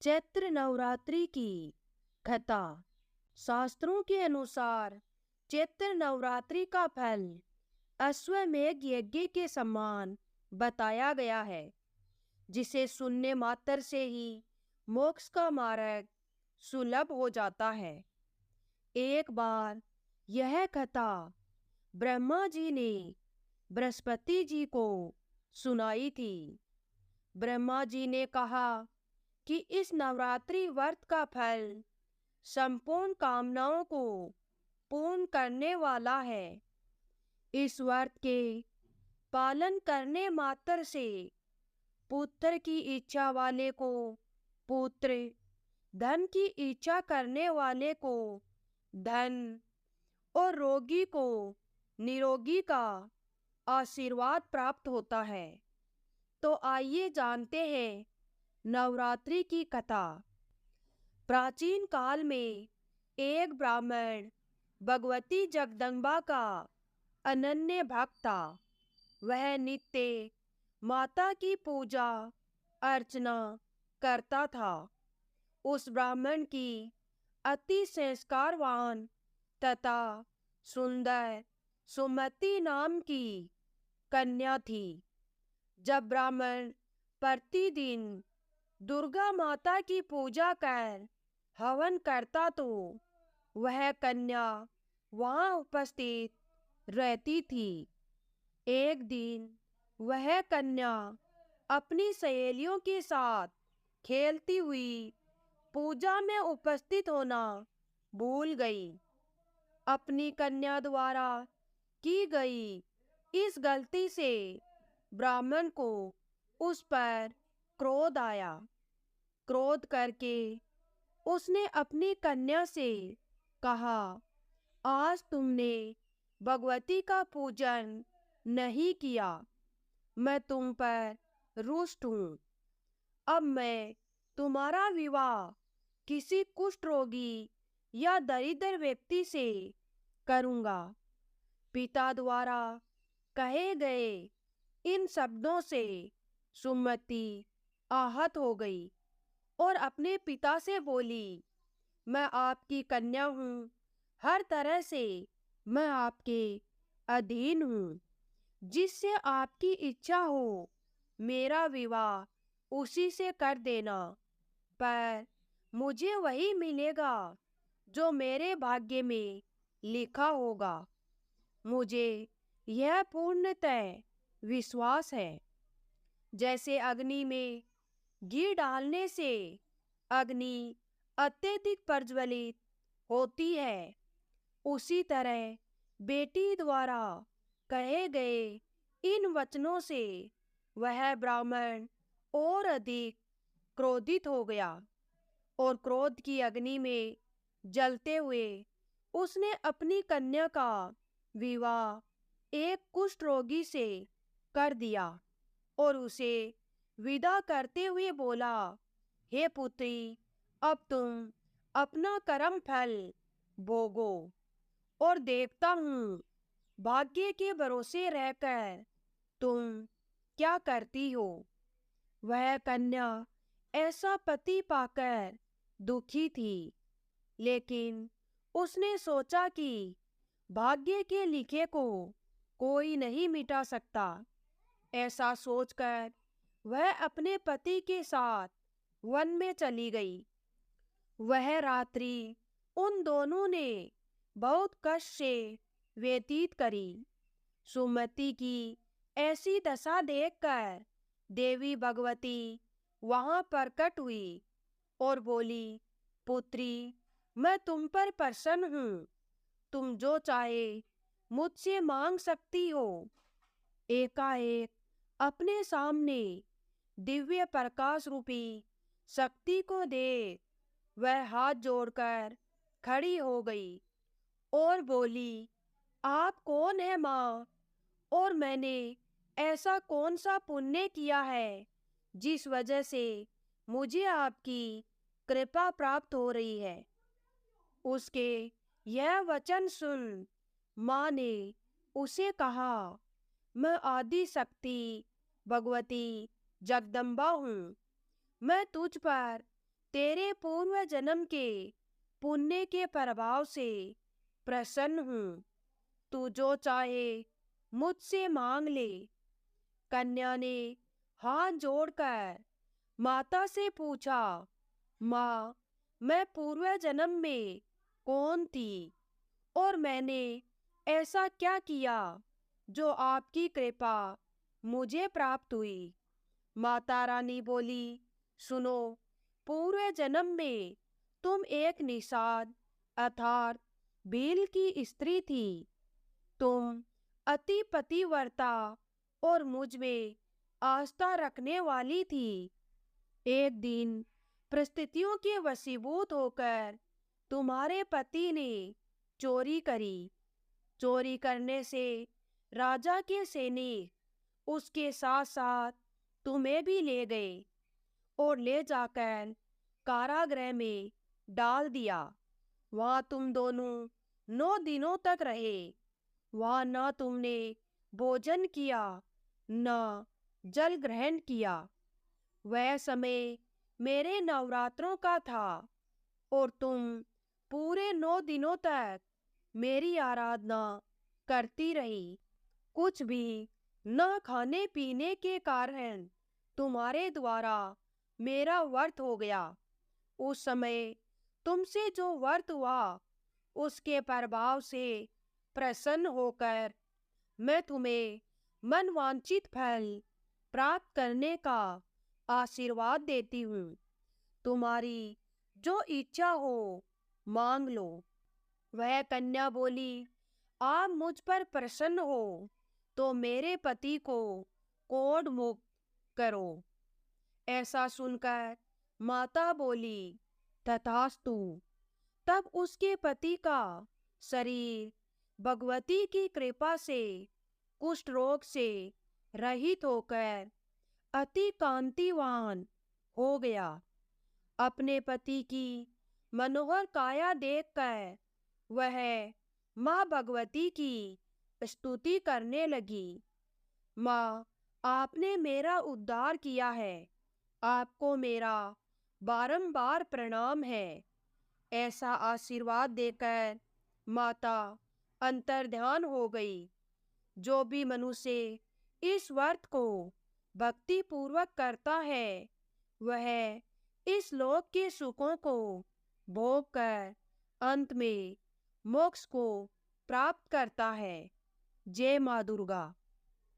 चैत्र नवरात्रि की कथा। शास्त्रों के अनुसार चैत्र नवरात्रि का फल अश्वमेध यज्ञ के समान बताया गया है, जिसे सुनने मात्र से ही मोक्ष का मार्ग सुलभ हो जाता है। एक बार यह कथा ब्रह्मा जी ने बृहस्पति जी को सुनाई थी। ब्रह्मा जी ने कहा कि इस नवरात्रि व्रत का फल संपूर्ण कामनाओं को पूर्ण करने वाला है। इस व्रत के पालन करने मात्र से पुत्र की इच्छा वाले को पुत्र, धन की इच्छा करने वाले को धन और रोगी को निरोगी का आशीर्वाद प्राप्त होता है। तो आइए जानते हैं नवरात्रि की कथा। प्राचीन काल में एक ब्राह्मण भगवती जगदम्बा का अनन्य भक्त था। वह नित्य माता की पूजा अर्चना करता था। उस ब्राह्मण की अति संस्कारवान तथा सुंदर सुमति नाम की कन्या थी। जब ब्राह्मण प्रतिदिन दुर्गा माता की पूजा कर हवन करता तो वह कन्या वहां उपस्थित रहती थी। एक दिन वह कन्या अपनी सहेलियों के साथ खेलती हुई पूजा में उपस्थित होना भूल गई। अपनी कन्या द्वारा की गई इस गलती से ब्राह्मण को उस पर क्रोध आया। क्रोध करके उसने अपनी कन्या से कहा, आज तुमने भगवती का पूजन नहीं किया, मैं तुम पर रुष्ट हूँ। अब मैं तुम्हारा विवाह किसी कुष्ठ रोगी या दरिद्र व्यक्ति से करूँगा। पिता द्वारा कहे गए इन शब्दों से सुमति आहत हो गई और अपने पिता से बोली, मैं आपकी कन्या हूँ, हर तरह से मैं आपके अधीन हूँ। जिससे आपकी इच्छा हो मेरा विवाह उसी से कर देना, पर मुझे वही मिलेगा जो मेरे भाग्य में लिखा होगा। मुझे यह पूर्णतः विश्वास है। जैसे अग्नि में घी डालने से अग्नि अत्यधिक प्रज्वलित होती है, उसी तरह बेटी द्वारा कहे गए इन वचनों से वह ब्राह्मण और अधिक क्रोधित हो गया और क्रोध की अग्नि में जलते हुए उसने अपनी कन्या का विवाह एक कुष्ठ रोगी से कर दिया और उसे विदा करते हुए बोला, हे पुत्री, अब तुम अपना कर्म फल भोगो और देखता हूँ भाग्य के भरोसे रहकर तुम क्या करती हो। वह कन्या ऐसा पति पाकर दुखी थी, लेकिन उसने सोचा कि भाग्य के लिखे को कोई नहीं मिटा सकता। ऐसा सोचकर वह अपने पति के साथ वन में चली गई। वह रात्रि उन दोनों ने बहुत कष्ट से व्यतीत करी। सुमति की ऐसी दशा देखकर देवी भगवती वहां प्रकट हुई और बोली, पुत्री, मैं तुम पर प्रसन्न हूँ, तुम जो चाहे मुझसे मांग सकती हो। एकाएक अपने सामने दिव्य प्रकाश रूपी शक्ति को देख वह हाथ जोड़कर खड़ी हो गई और बोली, आप कौन है माँ, और मैंने ऐसा कौन सा पुण्य किया है जिस वजह से मुझे आपकी कृपा प्राप्त हो रही है। उसके यह वचन सुन माँ ने उसे कहा, मैं आदि शक्ति भगवती जगदम्बा हूँ। मैं तुझ पर तेरे पूर्व जन्म के पुण्य के प्रभाव से प्रसन्न हूँ। तू जो चाहे मुझसे मांग ले। कन्या ने हाथ जोड़कर माता से पूछा, माँ, मैं पूर्व जन्म में कौन थी और मैंने ऐसा क्या किया जो आपकी कृपा मुझे प्राप्त हुई? माता रानी बोली, सुनो, पूर्व जन्म में तुम एक निषाद अर्थात भील की स्त्री थी। तुम अति पतिव्रता और मुझ में आस्था रखने वाली थी। एक दिन परिस्थितियों के वशीभूत होकर तुम्हारे पति ने चोरी करी। चोरी करने से राजा के सैनिक उसके साथ साथ तुम्हें भी ले गए और ले जाकर कारागृह में डाल दिया। वहाँ तुम दोनों 9 दिनों तक रहे। वहाँ न तुमने भोजन किया न जल ग्रहण किया। वह समय मेरे नवरात्रों का था और तुम पूरे 9 दिनों तक मेरी आराधना करती रही। कुछ भी न खाने पीने के कारण तुम्हारे द्वारा मेरा व्रत हो गया। उस समय तुमसे जो व्रत हुआ उसके प्रभाव से प्रसन्न होकर मैं तुम्हें मनवांछित फल प्राप्त करने का आशीर्वाद देती हूँ। तुम्हारी जो इच्छा हो मांग लो। वह कन्या बोली, आप मुझ पर प्रसन्न हो तो मेरे पति को कोढ़ मुक्त करो। ऐसा सुनकर माता बोली, तथास्तु। तब उसके पति का शरीर भगवती की कृपा से कुष्ठ रोग से रहित होकर अति कांतिवान हो गया। अपने पति की मनोहर काया देखकर वह माँ भगवती की स्तुति करने लगी। माँ, आपने मेरा उद्धार किया है। आपको मेरा बारंबार प्रणाम है। ऐसा आशीर्वाद देकर माता अंतर्ध्यान हो गई। जो भी मनुष्य इस व्रत को भक्ति पूर्वक करता है वह इस लोक के सुखों को भोग कर अंत में मोक्ष को प्राप्त करता है। जय माँ दुर्गा।